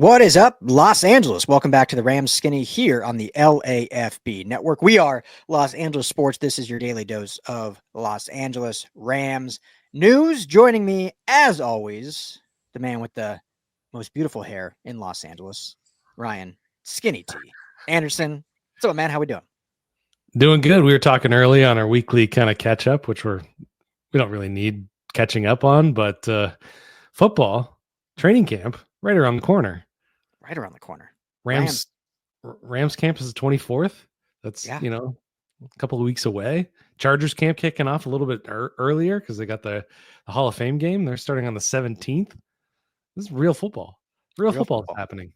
What is up, Los Angeles? Welcome back to the Rams Skinny here on the LAFB network. We are Los Angeles Sports. This is your daily dose of Los Angeles Rams news. Joining me, as always, the man with the most beautiful hair in Los Angeles, Ryan Skinny T. Anderson. What's up, man? How we doing? Doing good. We were talking early on our weekly kind of catch up, which we don't really need catching up on, but football training camp right around the corner. Right around the corner. Rams camp is the 24th. That's, a couple of weeks away. Chargers camp kicking off a little bit earlier because they got the Hall of Fame game. They're starting on the 17th. This is real football. Real football is happening.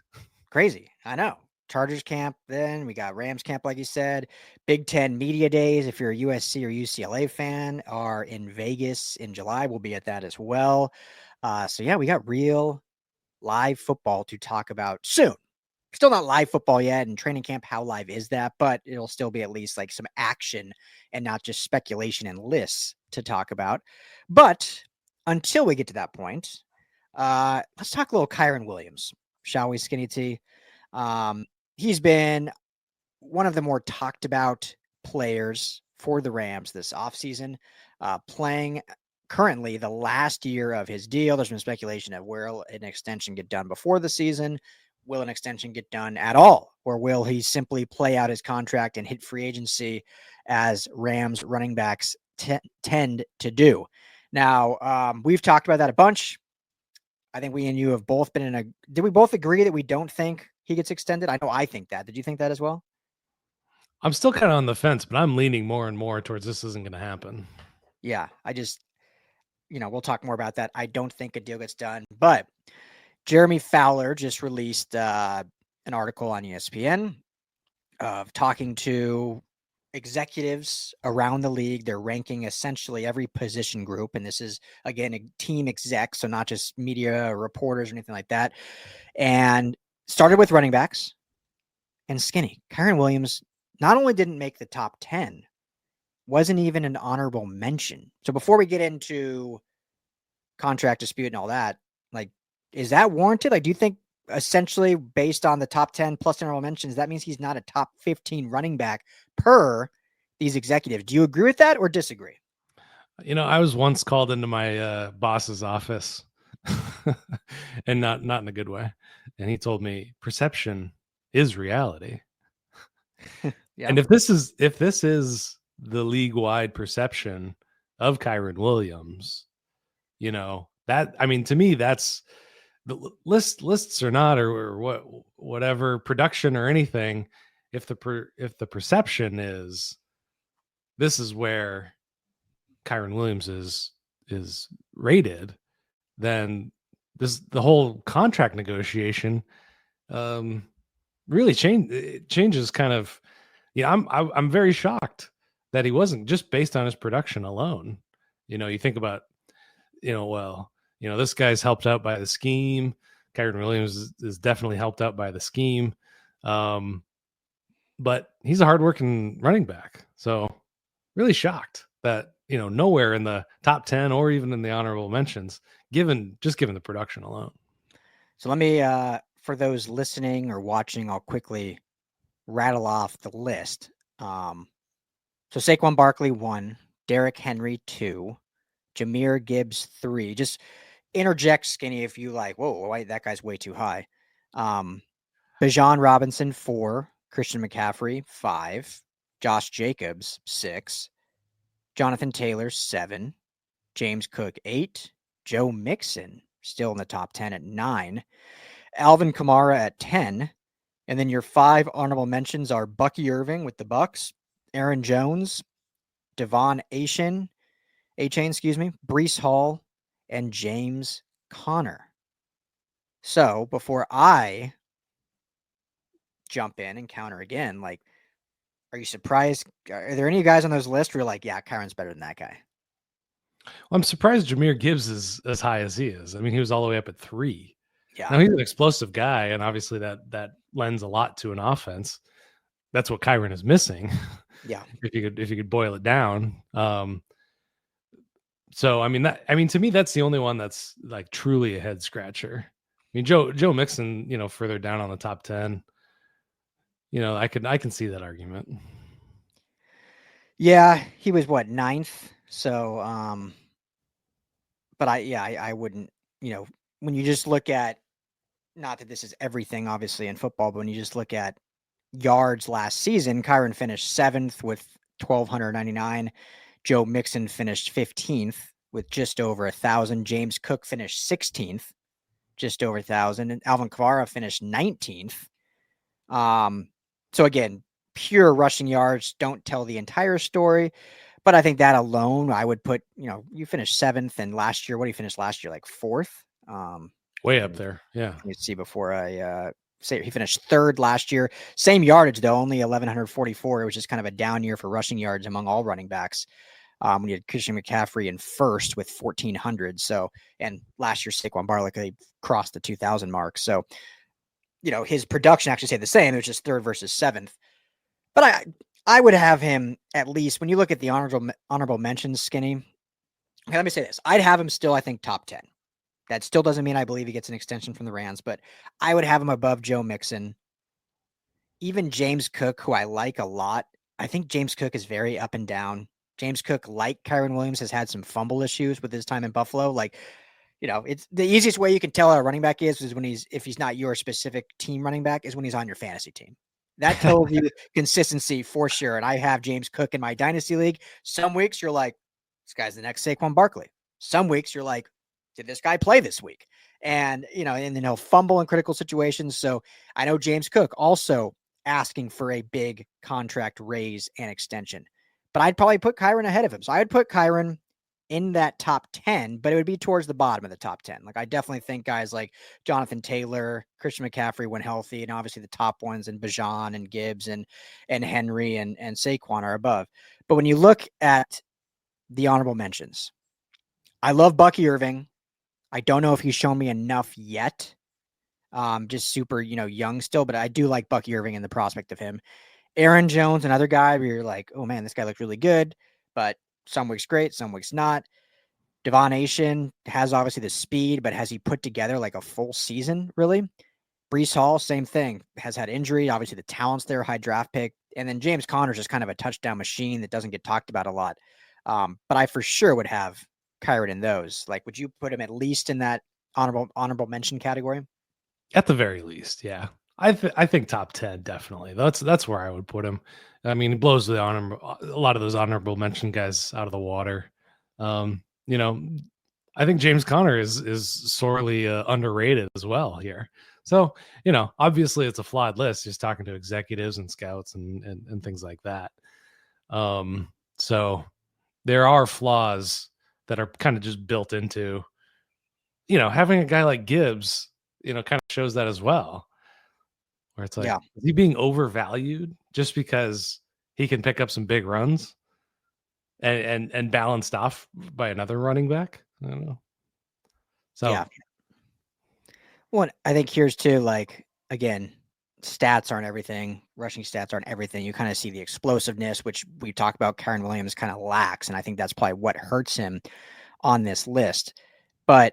Crazy. I know. Chargers camp, then we got Rams camp, like you said. Big Ten media days, if you're a USC or UCLA fan, are in Vegas in July. We'll be at that as well. We got real live football to talk about soon. Still not live football yet, and training camp, how live is that? But it'll still be at least like some action and not just speculation and lists to talk about. But until we get to that point, let's talk a little Kyren Williams, shall we, Skinny T? He's been one of the more talked about players for the Rams this offseason, playing currently the last year of his deal. There's been speculation of will an extension get done before the season? Will an extension get done at all? Or will he simply play out his contract and hit free agency as Rams running backs tend to do? Now, we've talked about that a bunch. I think we and you have both been did we both agree that we don't think he gets extended? I know I think that. Did you think that as well? I'm still kind of on the fence, but I'm leaning more and more towards this isn't going to happen. Yeah, I just, we'll talk more about that. I don't think a deal gets done, but Jeremy Fowler just released an article on ESPN of talking to executives around the league. They're ranking essentially every position group. And this is, again, a team exec, so not just media or reporters or anything like that. And started with running backs and Skinny. Kyren Williams not only didn't make the top 10, wasn't even an honorable mention. So before we get into contract dispute and all that, like, is that warranted? Like, do you think essentially based on the top 10 plus honorable mentions, that means he's not a top 15 running back per these executives? Do you agree with that or disagree? I was once called into my boss's office and not in a good way. And he told me perception is reality. Yeah. And if this is the league-wide perception of Kyren Williams, to me, that's the lists or not, or whatever production or anything. If the perception is this is where Kyren Williams is rated, then the whole contract negotiation really changes kind of. I'm very shocked that he wasn't, just based on his production alone. You think about, this guy's helped out by the scheme. Kyren Williams is definitely helped out by the scheme. But he's a hardworking running back. So really shocked that, nowhere in the top 10 or even in the honorable mentions, given the production alone. So let me, for those listening or watching, I'll quickly rattle off the list. So Saquon Barkley 1, Derrick Henry 2, Jahmyr Gibbs 3. Just interject, Skinny, if you like. Whoa, that guy's way too high. Bijan Robinson 4, Christian McCaffrey 5, Josh Jacobs 6, Jonathan Taylor 7, James Cook 8, Joe Mixon still in the top 10 at 9, Alvin Kamara at 10. And then your 5 honorable mentions are Bucky Irving with the Bucks, Aaron Jones, Devon Achane, Breece Hall, and James Conner. So before I jump in and counter again, like, are you surprised? Are there any guys on those lists where you're like, yeah, Kyren's better than that guy? Well, I'm surprised Jahmyr Gibbs is as high as he is. I mean, he was all the way up at 3. Yeah. Now he's an explosive guy, and obviously that lends a lot to an offense. That's what Kyren is missing. Yeah. if you could boil it down. So to me, that's the only one that's like truly a head scratcher. mean, Joe Mixon, further down on the top 10, I can see that argument. Yeah, he was what, 9th? So, but I wouldn't, when you just look at, not that this is everything obviously in football, but when you just look at yards last season, Kyren finished 7th with 1,299. Joe Mixon finished 15th with just over 1,000. James Cook finished 16th, just over 1,000. And Alvin Kamara finished 19th. So again, pure rushing yards don't tell the entire story. But I think that alone, I would put, you finished 7th, and last year, what did you finish last year? Like 4th? Way up there. Yeah. Let me see before I say he finished 3rd last year. Same yardage, though, only 1,144. It was just kind of a down year for rushing yards among all running backs. When you had Christian McCaffrey in 1st with 1,400. So, and last year, Saquon Barkley crossed the 2,000 mark. So, his production actually stayed the same. It was just 3rd versus 7th. But I would have him at least, when you look at the honorable mentions, Skinny. Okay, let me say this. I'd have him still, I think, top 10. That still doesn't mean I believe he gets an extension from the Rams, but I would have him above Joe Mixon. Even James Cook, who I like a lot. I think James Cook is very up and down. James Cook, like Kyren Williams, has had some fumble issues with his time in Buffalo. Like, it's the easiest way you can tell how a running back is when if he's not your specific team running back, is when he's on your fantasy team. That tells you consistency for sure. And I have James Cook in my dynasty league. Some weeks you're like, this guy's the next Saquon Barkley. Some weeks you're like, did this guy play this week? And, and then he'll fumble in critical situations. So I know James Cook also asking for a big contract raise and extension, but I'd probably put Kyren ahead of him. So I would put Kyren in that top 10, but it would be towards the bottom of the top 10. Like, I definitely think guys like Jonathan Taylor, Christian McCaffrey when healthy, and obviously the top ones, and Bijan and Gibbs and Henry and Saquon are above. But when you look at the honorable mentions, I love Bucky Irving. I don't know if he's shown me enough yet. Just super, young still, but I do like Bucky Irving and the prospect of him. Aaron Jones, another guy where you're like, oh man, this guy looked really good, but some weeks great, some weeks not. Devon Achane has obviously the speed, but has he put together like a full season, really? Breece Hall, same thing, has had injury. Obviously, the talent's there, high draft pick. And then James Conner's just kind of a touchdown machine that doesn't get talked about a lot. But I for sure would have Kyren in those. Like, would you put him at least in that honorable mention category? At the very least, yeah. I think top 10 definitely. That's where I would put him. I mean, he blows a lot of those honorable mention guys out of the water. I think James Conner is sorely underrated as well here. So, obviously it's a flawed list, just talking to executives and scouts and things like that. So there are flaws that are kind of just built into, having a guy like Gibbs, kind of shows that as well. Where it's like, is he being overvalued just because he can pick up some big runs and balanced off by another running back? I don't know. So, yeah. Well, I think here's too, like, again, stats aren't everything. Rushing stats aren't everything. You kind of see the explosiveness, which we talk about Kyren Williams kind of lacks. And I think that's probably what hurts him on this list. But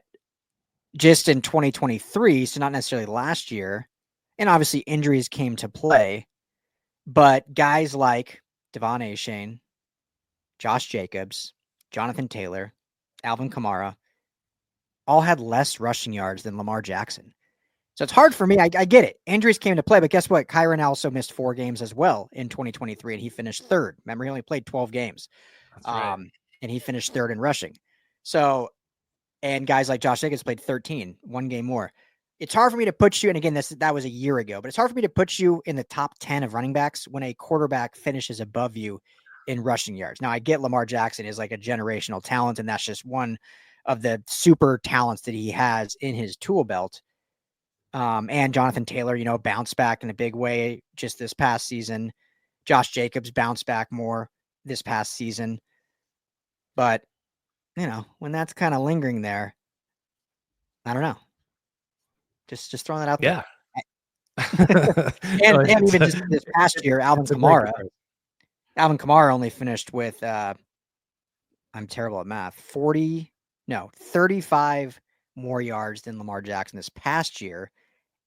just in 2023, so not necessarily last year, and obviously injuries came to play, but guys like Devon Achane, Josh Jacobs, Jonathan Taylor, Alvin Kamara all had less rushing yards than Lamar Jackson. So it's hard for me. I get it. Injuries came to play, but guess what? Kyren also missed 4 games as well in 2023, and he finished 3rd. Remember, he only played 12 games. That's right. And he finished 3rd in rushing. So, and guys like Josh Jacobs played 13, 1 game more. It's hard for me to put you, and again, that was a year ago, but it's hard for me to put you in the top 10 of running backs when a quarterback finishes above you in rushing yards. Now, I get Lamar Jackson is like a generational talent, and that's just one of the super talents that he has in his tool belt. And Jonathan Taylor, bounced back in a big way just this past season. Josh Jacobs bounced back more this past season. But, when that's kind of lingering there, I don't know. Just throwing that out there. and even just this past year, Alvin Kamara only finished with, I'm terrible at math, 35 more yards than Lamar Jackson this past year.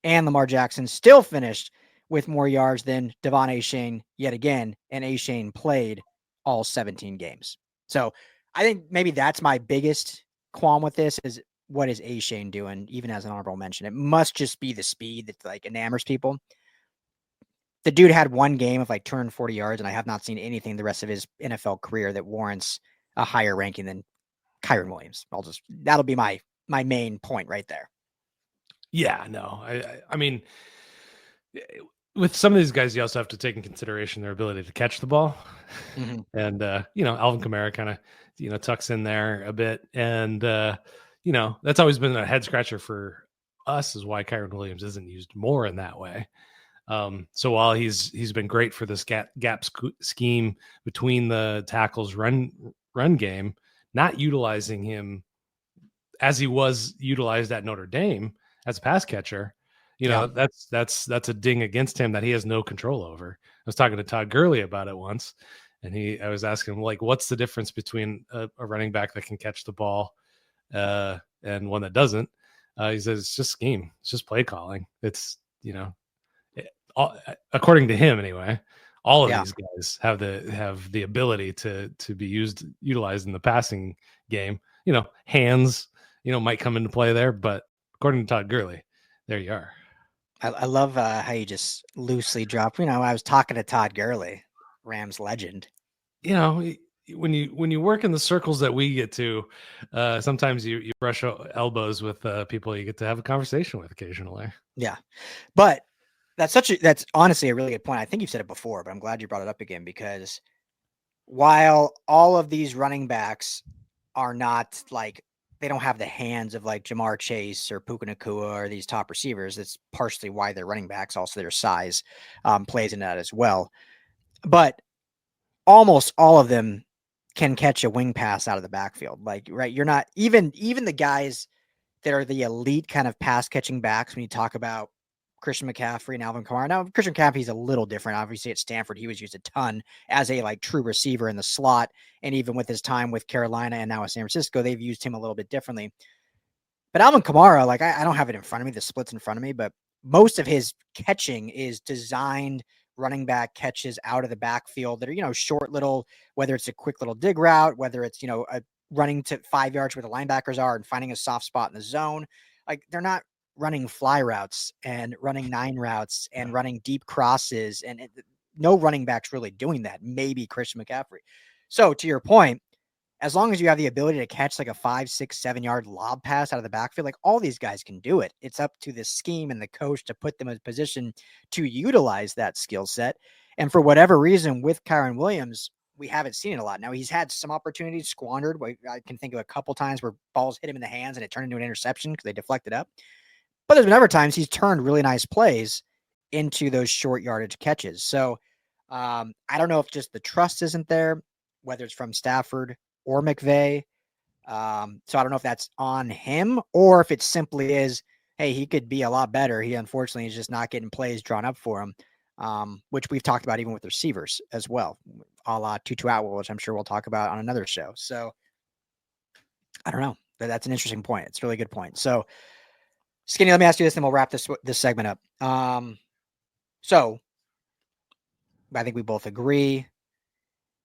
And Lamar Jackson still finished with more yards than Devon Achane yet again. And Achane played all 17 games. So I think maybe that's my biggest qualm with this is what is Achane doing, even as an honorable mention? It must just be the speed that like enamors people. The dude had one game of like 240 yards, and I have not seen anything the rest of his NFL career that warrants a higher ranking than Kyren Williams. That'll be my main point right there. Yeah, no, I mean, with some of these guys, you also have to take in consideration their ability to catch the ball. Mm-hmm. And, Alvin Kamara kind of, tucks in there a bit. And, that's always been a head scratcher for us is why Kyren Williams isn't used more in that way. So while he's been great for this gap scheme between the tackles run game, not utilizing him as he was utilized at Notre Dame as a pass catcher, that's a ding against him that he has no control over. I was talking to Todd Gurley about it once, and I was asking him, like, what's the difference between a running back that can catch the ball and one that doesn't? He says it's just scheme, it's just play calling. It's according to him anyway, all of these guys have the ability to be utilized in the passing game. Hands, might come into play there, but according to Todd Gurley, there you are. I love how you just loosely drop. I was talking to Todd Gurley, Rams legend. When you work in the circles that we get to, sometimes you brush elbows with people you get to have a conversation with occasionally. Yeah, but that's honestly a really good point. I think you've said it before, but I'm glad you brought it up again because while all of these running backs are not like they don't have the hands of like Jamar Chase or Puka Nacua or these top receivers, that's partially why they're running backs. Also, their size plays in that as well. But almost all of them can catch a wing pass out of the backfield. Like, right, you're not even the guys that are the elite kind of pass catching backs when you talk about Christian McCaffrey and Alvin Kamara. Now, Christian McCaffrey's a little different. Obviously, at Stanford, he was used a ton as a like true receiver in the slot. And even with his time with Carolina and now at San Francisco, they've used him a little bit differently. But Alvin Kamara, like I don't have it in front of me, the splits in front of me, but most of his catching is designed running back catches out of the backfield that are, short little, whether it's a quick little dig route, whether it's, a running to 5 yards where the linebackers are and finding a soft spot in the zone. Like they're not running fly routes and running 9 routes and running deep crosses. And no running back's really doing that. Maybe Christian McCaffrey. So to your point, as long as you have the ability to catch like a 5, 6, 7 yard lob pass out of the backfield, like all these guys can do it. It's up to the scheme and the coach to put them in a position to utilize that skill set. And for whatever reason with Kyren Williams, we haven't seen it a lot. Now he's had some opportunities squandered. I can think of a couple times where balls hit him in the hands and it turned into an interception because they deflected up. But there's been other times he's turned really nice plays into those short yardage catches. So I don't know if just the trust isn't there, whether it's from Stafford or McVay. So I don't know if that's on him or if it simply is, hey, he could be a lot better. He unfortunately is just not getting plays drawn up for him, which we've talked about even with receivers as well, a la Tutu Atwell, which I'm sure we'll talk about on another show. So I don't know. That's an interesting point. It's a really good point. So Skinny, let me ask you this, and we'll wrap this segment up. So I think we both agree,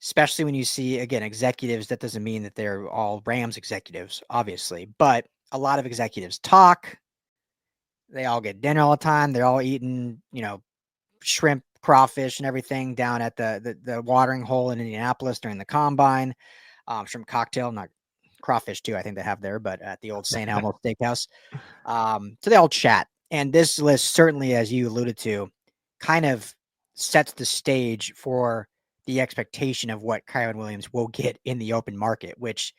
especially when you see, again, executives, that doesn't mean that they're all Rams executives, obviously, but a lot of executives talk. They all get dinner all the time. They're all eating, shrimp, crawfish, and everything down at the watering hole in Indianapolis during the combine. Shrimp cocktail, not crawfish too, I think they have there, but at the old St. Elmo Steakhouse. So they all chat. And this list, certainly, as you alluded to, kind of sets the stage for the expectation of what Kyren Williams will get in the open market, which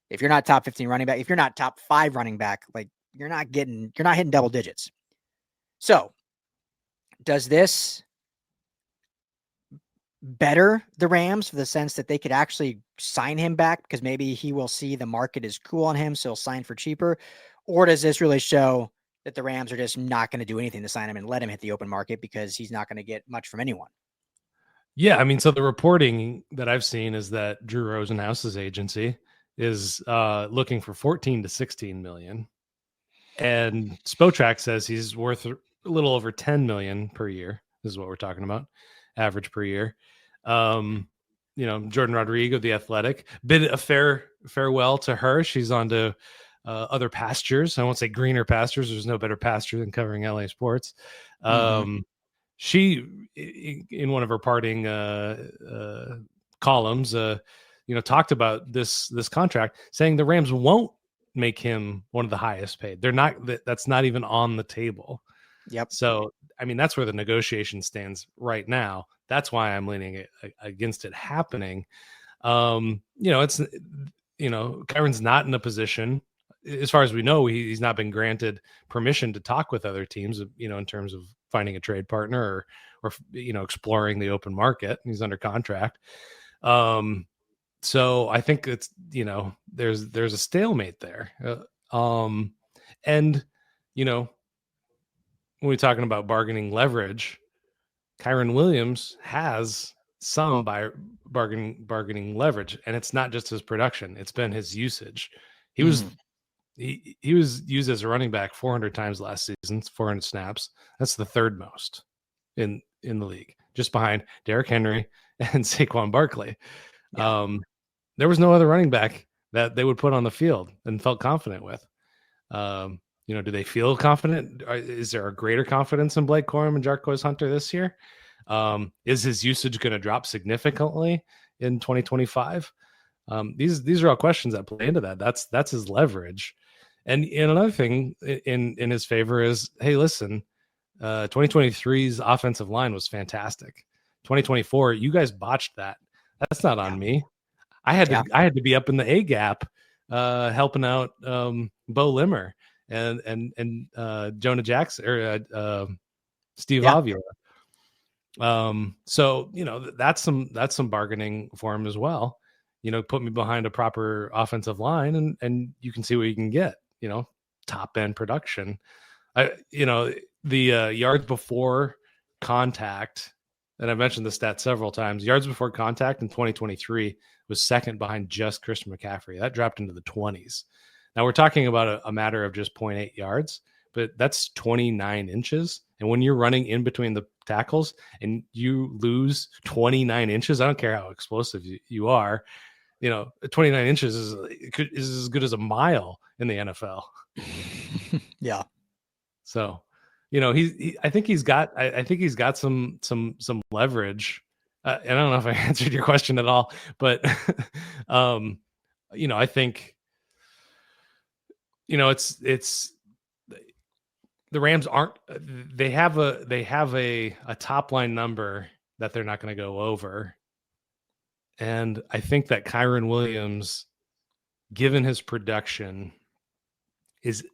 if you're not top 15 running back, if you're not top 5 running back, like you're not hitting double digits. So does this better the Rams for the sense that they could actually sign him back because maybe he will see the market is cool on him, so he'll sign for cheaper? Or does this really show that the Rams are just not going to do anything to sign him and let him hit the open market because he's not going to get much from anyone? Yeah, I mean, so the reporting that I've seen is that Drew Rosenhaus's agency is looking for 14 to 16 million. And Spotrac says he's worth a little over 10 million per year. This is what we're talking about, average per year. Jordan Rodrigo, the Athletic, bid a farewell to her. She's on to other pastures. I won't say greener pastures. There's no better pasture than covering LA sports. She, in one of her parting columns, talked about this contract, saying the Rams won't make him one of the highest paid. They're not. That's not even on the table. Yep. So, I mean, that's where the negotiation stands right now. That's why I'm leaning against it happening. Kyren's not in a position, as far as we know, he's not been granted permission to talk with other teams, in terms of finding a trade partner or exploring the open market. He's under contract. So I think it's, there's a stalemate there. And, when we're talking about bargaining leverage, Kyren Williams has some bargaining leverage, and it's not just his production. It's been his usage. He was used as a running back 400 times last season, 400 snaps. That's the third most in the league, just behind Derrick Henry and Saquon Barkley. Yeah. There was no other running back that they would put on the field and felt confident with. Do they feel confident? Is there a greater confidence in Blake Corum and Jarquez Hunter this year? Is his usage going to drop significantly in 2025? These are all questions that play into that. That's his leverage. And another thing in his favor is, hey, listen, 2023's offensive line was fantastic. 2024, you guys botched that. That's not on me. I had to be up in the A gap, helping out Bo Limmer and Jonah Jackson or Steve Avila. So that's some bargaining for him as well. Put me behind a proper offensive line and you can see what you can get. Top end production. The yards before contact, and I've mentioned the stat several times. Yards before contact in 2023 was second behind just Christian McCaffrey. That dropped into the 20s. Now we're talking about a matter of just 0.8 yards, but that's 29 inches. And when you're running in between the tackles and you lose 29 inches, I don't care how explosive you are, 29 inches is as good as a mile in the NFL. Yeah. So, I think he's got some leverage. I don't know if I answered your question at all, but, I think, it's the Rams they have a top line number that they're not going to go over. And I think that Kyren Williams, given his production, is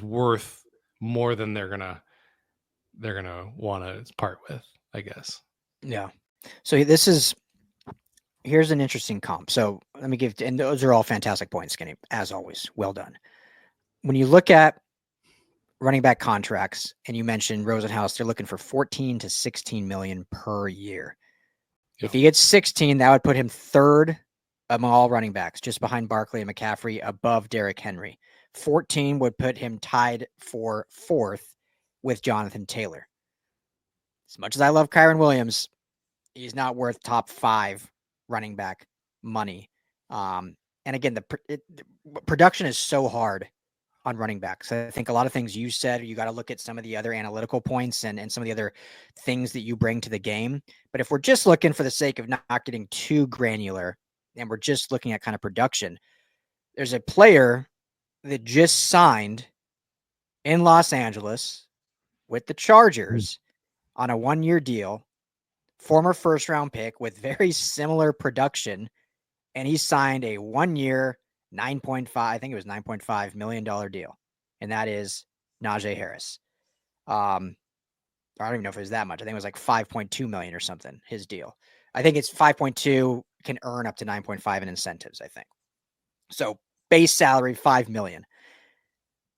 worth more than they're gonna want to part with, I guess. Yeah. So here's an interesting comp. So let me and those are all fantastic points, Skinny, as always. Well done. When you look at running back contracts, and you mentioned Rosenhaus, they're looking for 14 to 16 million per year. Yeah. If he gets 16, that would put him third among all running backs, just behind Barkley and McCaffrey, above Derrick Henry. 14 would put him tied for fourth with Jonathan Taylor. As much as I love Kyren Williams, he's not worth top 5 running back money. And again, the production is so hard on running backs. I think a lot of things you said, you got to look at some of the other analytical points and some of the other things that you bring to the game. But if we're just looking for the sake of not getting too granular and we're just looking at kind of production, there's a player that just signed in Los Angeles with the Chargers on a 1-year deal, former first-round pick with very similar production, and he signed a 1-year, $9.5 million deal, and that is Najee Harris. I don't even know if it was that much. I think it was like 5.2 million or something, his deal. I think it's 5.2, can earn up to 9.5 in incentives, I think. So base salary, 5 million.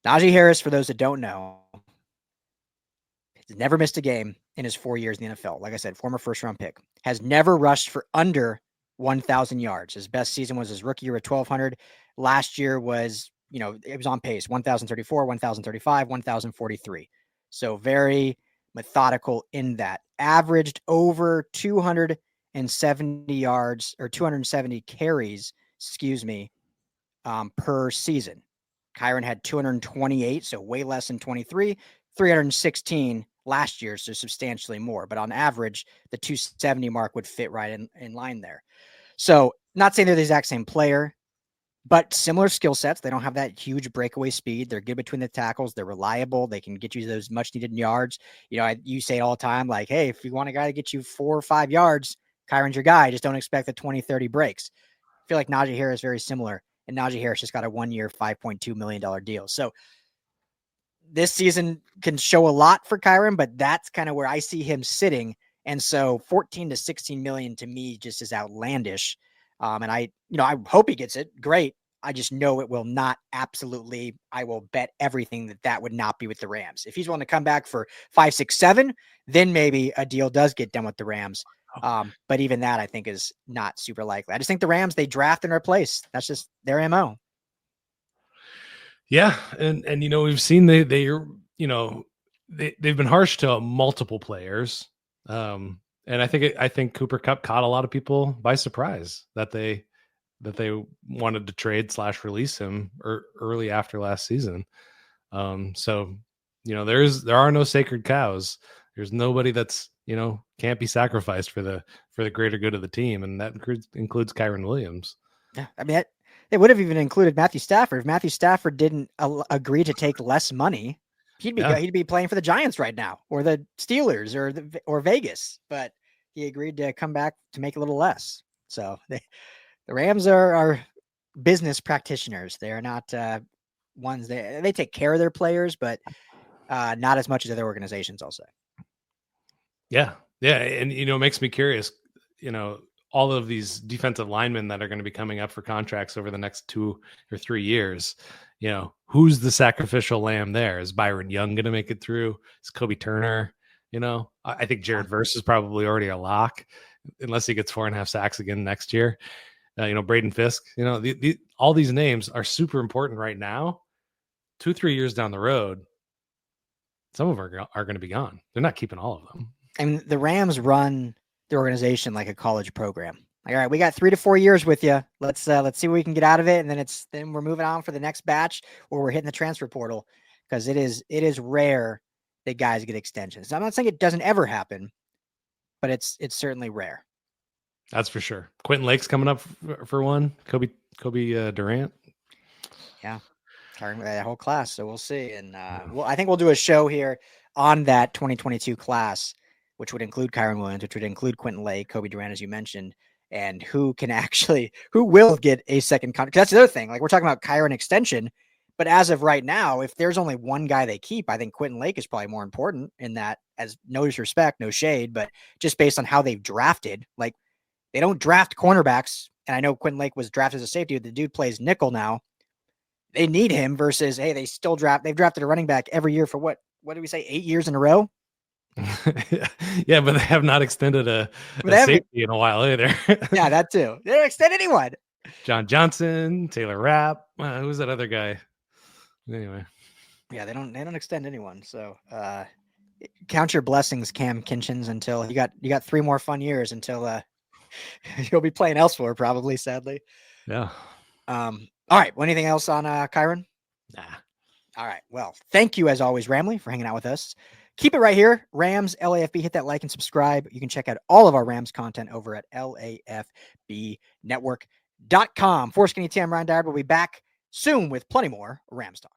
Najee Harris, for those that don't know, has never missed a game in his 4 years in the NFL. Like I said, former first-round pick. Has never rushed for under 1,000 yards. His best season was his rookie year at 1,200. Last year was it was on pace 1,034, 1,035, 1,043. So very methodical in that. Averaged over 270 yards or 270 carries, per season. Kyren had 228, so way less than 23, 316 last year, so substantially more. But on average, the 270 mark would fit right in line there. So not saying they're the exact same player, but similar skill sets. They don't have that huge breakaway speed. They're good between the tackles. They're reliable. They can get you those much needed yards. You say it all the time, like, hey, if you want a guy to get you 4 or 5 yards, Kyren's your guy. Just don't expect the 20, 30 breaks. I feel like Najee Harris is very similar. And Najee Harris just got a 1 year, $5.2 million deal. So this season can show a lot for Kyren, but that's kind of where I see him sitting. And so 14 to 16 million to me just is outlandish. And I hope he gets it. Great. I just know it will not absolutely. I will bet everything that would not be with the Rams. If he's willing to come back for 5, 6, 7, then maybe a deal does get done with the Rams. But even that I think is not super likely. I just think the Rams, they draft and replace. That's just their MO. Yeah. And we've seen they've been harsh to multiple players. And I think Cooper Kupp caught a lot of people by surprise that they wanted to trade / release him early after last season. So, there are no sacred cows. There's nobody that's, can't be sacrificed for the greater good of the team. And that includes Kyren Williams. Yeah. I mean, they would have even included Matthew Stafford. If Matthew Stafford didn't agree to take less money, he'd be playing for the Giants right now, or the Steelers, or Vegas. But he agreed to come back to make a little less. So the Rams are business practitioners. They are not ones they take care of their players, but not as much as other organizations, I'll say. Yeah. Yeah. And, it makes me curious, all of these defensive linemen that are going to be coming up for contracts over the next 2 or 3 years, who's the sacrificial lamb there? Is Byron Young going to make it through? Is Kobe Turner? I think Jared Verse is probably already a lock unless he gets 4.5 sacks again next year. Braden Fiske, all these names are super important right now. 2-3 years down the road, some of them are going to be gone. They're not keeping all of them. I mean, the Rams run the organization like a college program. Like, all right, we got 3 to 4 years with you. Let's see what we can get out of it, and then we're moving on for the next batch, or we're hitting the transfer portal, because it is rare that guys get extensions. So I'm not saying it doesn't ever happen, but it's certainly rare. That's for sure. Quentin Lake's coming up for one. Kobe Durant. Yeah, that whole class. So we'll see, and I think we'll do a show here on that 2022 class, which would include Kyren Williams, which would include Quentin Lake, Kobe Durant, as you mentioned, and who will get a second contract. That's the other thing. Like, we're talking about Kyren extension, but as of right now, if there's only one guy they keep, I think Quentin Lake is probably more important in that, as no disrespect, no shade, but just based on how they've drafted. Like, they don't draft cornerbacks, and I know Quentin Lake was drafted as a safety, but the dude plays nickel now. They need him versus, hey, they've drafted a running back every year for what did we say, 8 years in a row? Yeah, but they have not extended a safety in a while either. Yeah, that too. They don't extend anyone. John Johnson, Taylor Rapp. Who's that other guy? Anyway. Yeah, they don't extend anyone. So count your blessings, Cam Kinchins, until you got 3 more fun years until you'll be playing elsewhere, probably, sadly. Yeah. All right. Well, anything else on Kyren? Nah. All right. Well, thank you as always, Ramley, for hanging out with us. Keep it right here. Rams, LAFB. Hit that like and subscribe. You can check out all of our Rams content over at LAFBnetwork.com. For Skinny Tim, Ryan Dyer will be back soon with plenty more Rams talk.